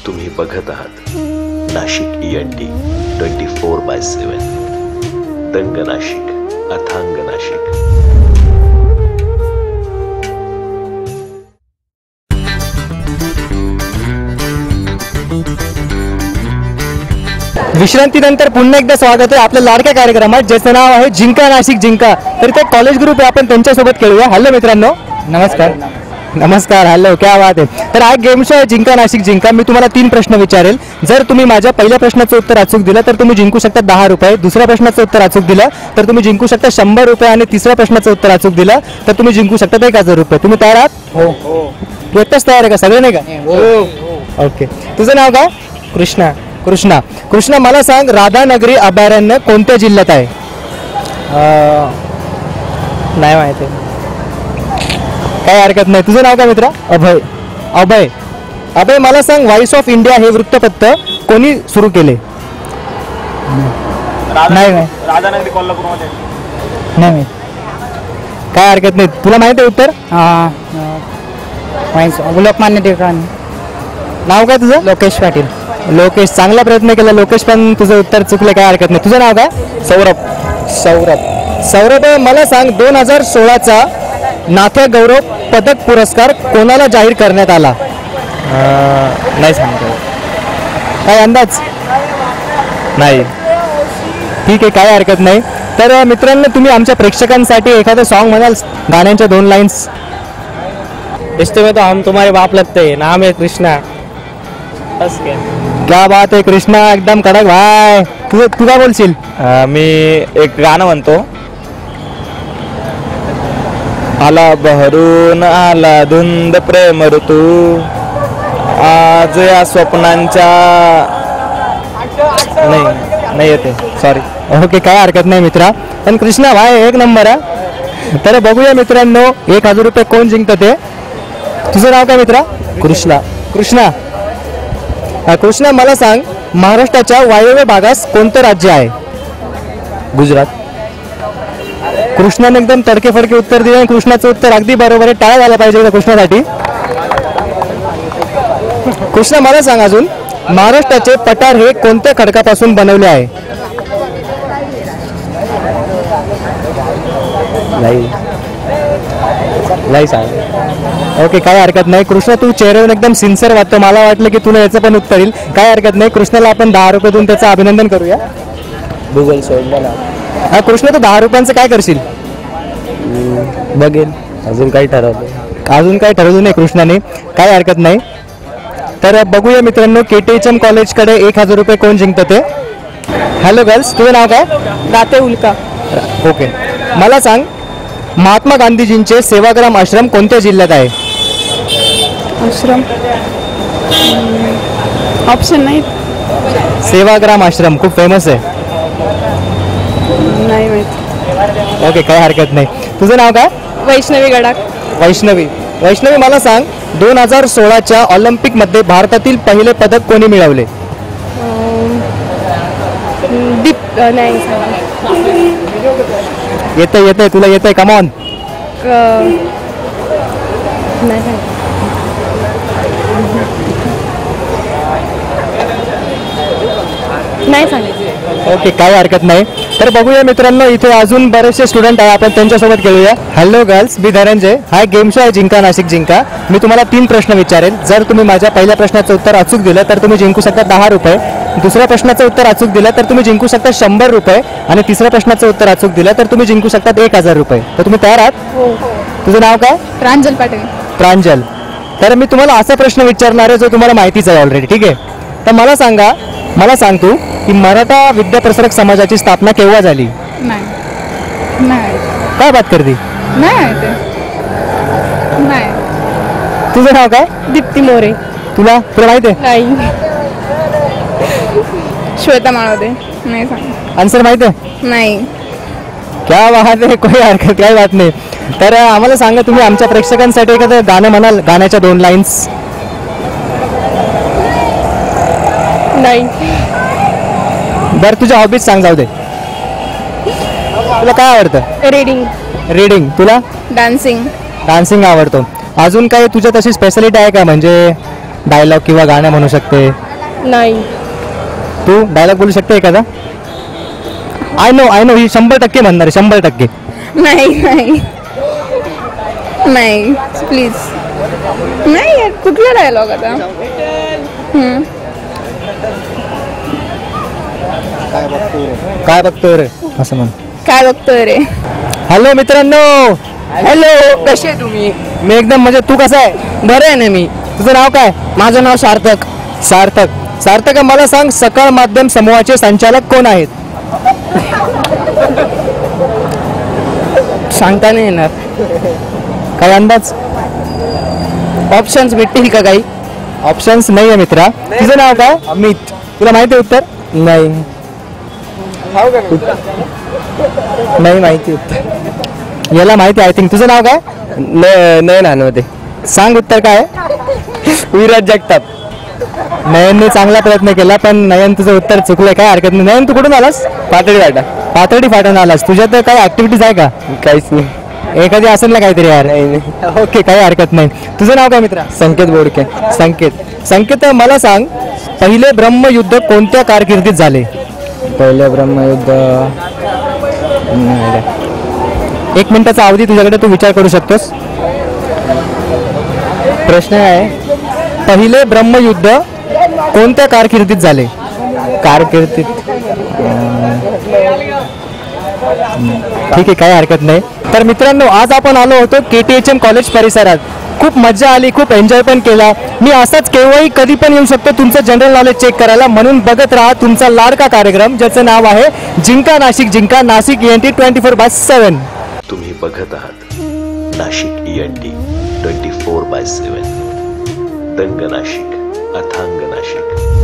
तुम्ही बघत आहात नाशिक ENT 24/7. दंग नाशिक, अथांग नाशिक. विश्रांतीनंतर पुन्हा एकदा स्वागत आहे आपल्या लाडक्या कार्यक्रमात, ज्याचं नाव आहे जिंका नाशिक जिंका. तर ते कॉलेज ग्रुप आहे, आपण त्यांच्यासोबत खेळूया. हॅलो मित्रांनो. नमस्कार. नमस्कार. हॅलो, क्या बात आहे. तर हा गेम शो आहे जिंका नाशिक जिंका. मी तुम्हाला 3 प्रश्न विचारेल. जर तुम्ही माझ्या पहिल्या प्रश्नाचं उत्तर अचूक दिलं तर तुम्ही जिंकू शकता 10 रुपये. दुसऱ्या प्रश्नाचं उत्तर अचूक दिलं तर तुम्ही जिंकू शकता 100 रुपये. आणि तिसऱ्या प्रश्नाचं उत्तर अचूक दिलं तर तुम्ही जिंकू शकता 1000 रुपये. तुम्ही तयार आहात? हो. तू एकटाच तयार आहे का? सगळे नाही का? हो. ओके. तुझं नाव काय? कृष्णा. कृष्णा. कृष्णा, मला सांग, राधानगरी अभयारण्य कोणत्या जिल्ह्यात आहे? नाही माहिती. काय हरकत नाही. तुझं नाव काय मित्रा? अभय. अभय. अभय, मला सांग, व्हॉइस ऑफ इंडिया हे वृत्तपत्र कोणी सुरू केले? नाही राधानगरी कोल्हापूरमध्ये. नाही. काय हरकत नाही. तुला माहिती आहे उत्तर? लोकमान्य टिळकांनी. नाव काय तुझं? लोकेश पाटील. लोकेश. चांगला प्रयत्न केला लोकेश, पण तुझं उत्तर चुकलं. काय हरकत नाही. तुझं नाव काय? सौरभ. सौरभ, मला सांग, 2016चा नाथ्या गौरव पदक पुरस्कार कोणाला जाहीर करण्यात आला? नाही सांगतो. काय अंदाज? नाही. ठीक आहे, काय हरकत नाही. तर मित्रांनो, तुम्ही आमच्या प्रेक्षकांसाठी एखादं सॉन्ग म्हणाल, गाण्यांच्या 2 लाईन्स? रिश्ते में तो हम तुम्हारे बाप लगते, नाम है कृष्णा. बस क्या बात आहे कृष्णा, एकदम कडक भाई. तू काय बोलशील? मी एक गाणं म्हणतो. आला बहरून आला धुंद प्रेम ऋतू, आज या स्वप्नांच्या नाही येते. सॉरी. ओके, काय हरकत नाही मित्रा. पण कृष्णा भाई एक नंबर आहे. तर बघूया मित्रांनो, 1000 रुपये कोण जिंकतं ते. तुझं नाव काय मित्रा? कृष्णा. कृष्णा. कृष्णा, मला सांग, महाराष्ट्राच्या वायव्य भागास कोणतं राज्य आहे? गुजरात. कृष्णाने एकदम तडकेफडके उत्तर दिले आणि कृष्णाचं उत्तर अगदी बरोबर आहे. टाळ्या झाल्या पाहिजे कृष्णासाठी. कृष्णा, मला सांग अजून, महाराष्ट्राचे पठार हे कोणत्या खडकापासून बनवले आहे? नाही सांग. ओके, काय हरकत नाही. कृष्णा, तू चेहऱ्यावरून एकदम सिन्सिअर वाटतो. मला वाटलं की तुला याचं पण उत्तर येईल. काय हरकत नाही. कृष्णाला आपण 10 रुपये देऊन त्याचं अभिनंदन करूया. गुगल सोडलं ना. हा कृष्णा, तू 10 रुपयांचं काय करशील? बघेल. अजून काही ठरवलं? अजून काय ठरवलं नाही कृष्णाने. काय हरकत नाही. तर बघूया मित्रांनो, KTHM कॉलेजकडे 1000 रुपये कोण जिंकतं ते. हॅलो गर्ल्स, तुझं नाव काय? राते उल्का. ओके, मला सांग, महात्मा गांधीजींचे सेवाग्राम आश्रम कोणत्या जिल्ह्यात आहे? आश्रम ऑप्शन नाही. सेवाग्राम आश्रम खूप फेमस आहे. नाही माहिती. ओके, काय हरकत नाही. तुझं नाव काय? वैष्णवी गडाख. वैष्णवी. वैष्णवी, मला सांग, 2016च्या ऑलिम्पिकमध्ये भारतातील पहिले पदक कोणी मिळवले? नाही. येतंय तुला येतंय. कमॉन. नाही सांगितलं. ओके, काय हरकत नाही. तर बघूया मित्रांनो, इथे अजून बरेचसे स्टुडंट आहे, आपण त्यांच्यासोबत खेळूया. हॅलो गर्ल्स, मी धनंजय. हा गेम शो आहे जिंका नाशिक जिंका. मी तुम्हाला 3 प्रश्न विचारेल. जर तुम्ही माझ्या पहिल्या प्रश्नाचं उत्तर अचूक दिलं तर तुम्ही जिंकू शकता 10 रुपये. दुसऱ्या प्रश्नाचं उत्तर अचूक दिलं तर तुम्ही जिंकू शकता 100 रुपये. आणि तिसऱ्या प्रश्नाचं उत्तर अचूक दिलं तर तुम्ही जिंकू शकता 1000 रुपये. तर तुम्ही तयार आहात? हो. तुझं नाव काय? प्रांजल पाटील. प्रांजल. तर मी तुम्हाला असा प्रश्न विचारणार आहे जो तुम्हाला माहितीच आहे ऑलरेडी. ठीक आहे, तर मला सांग तू की मराठा विद्याप्रसारक समाजाची स्थापना केव्हा झाली? नाही. काय बात करते? नाही. तुझं नाव काय? दीप्ती मोरे. तुला माहिती आहे? नाही. श्वेता माळवदे. नाही सांग. आन्सर माहिती आहे? नाही. क्या बात आहे, कोई हरकत, काही बात नाही. तर आम्हाला सांगा, तुम्ही आमच्या प्रेक्षकांसाठी एखादं गाणं म्हणाल, गाण्याच्या 2 लाईन्स? नाही. बरं, तुझ्या हॉबीज सांग, जाऊ दे. तुला काय आवडतं? रीडिंग. तुला? डान्सिंग. आवडतो. अजून काही तुझ्या तशी स्पेशालिटी आहे का? म्हणजे डायलॉग किंवा गाणं म्हणू शकते. नाही. तू डायलॉग बोलू शकते एखादा? आय नो ही 100% म्हणणार आहे, 100%. नाही नाही नाही प्लीज. नाही यार, कुठला डायलॉग आता? काय बघतोय रे असं म्हण. काय बघतोय रे? हॅलो मित्रांनो. हॅलो, कसे आहे तुम्ही? मी एकदम म्हणजे, तू कसा आहे? बरं आहे ना मी. तुझं नाव काय? माझं नाव सार्थक. सार्थक मला सांग, सकाळ माध्यम समूहाचे संचालक कोण आहेत? सांगता नाही येणार. काय अंदाज? ऑप्शन्स भेटतील का काही? ऑप्शन्स नाही आहे मित्रा. तुझं नाव काय? अमित. तुला माहिती आहे उत्तर? नाही. नाही माहिती उत्तर. याला माहिती आय थिंक. तुझं नाव काय? नाही नानवते. सांग उत्तर काय? विराज जगताप. नयनने चांगला प्रयत्न केला, पण नयन तुझं उत्तर चुकलंय. काय हरकत नाही. नयन, तू कुठून आलास? पातळी फाटून आलास. तुझ्यात काही ऍक्टिव्हिटीज आहे का? काहीच नाही. एखादी असेल ना काहीतरी यार. ओके, काही हरकत नाही. तुझं नाव काय मित्रा? संकेत बोडके. संकेत मला सांग, पहिले ब्रह्मयुद्ध कोणत्या कारकिर्दीत झाले? पहिले ब्रह्मयुद्ध 1 मिनिटाचा अवधी तुझ्याकडे, तू विचार करू शकतोस. प्रश्न आहे, पहिले ब्रह्मयुद्ध कोणत्या कारकिर्दीत झाले? कारकिर्दीत ठीक आहे, काही हरकत नाही. तर मित्रांनो, आज आपण आलो होतो KTHM कॉलेज परिसरात. खूप मजा आली, खूप एन्जॉय पण केला. मी असाच केव्हाही कधी पण येऊ शकतो तुमचं जनरल नॉलेज चेक करायला. म्हणून बघत राहा तुमचा लाडका कार्यक्रम, ज्याचं नाव आहे जिंका नाशिक. जिंका नाशिक ENT 24/7. तुम्ही बघत आहात नाशिक ENT 24/7. दंग नाशिक, अथांग नाशिक.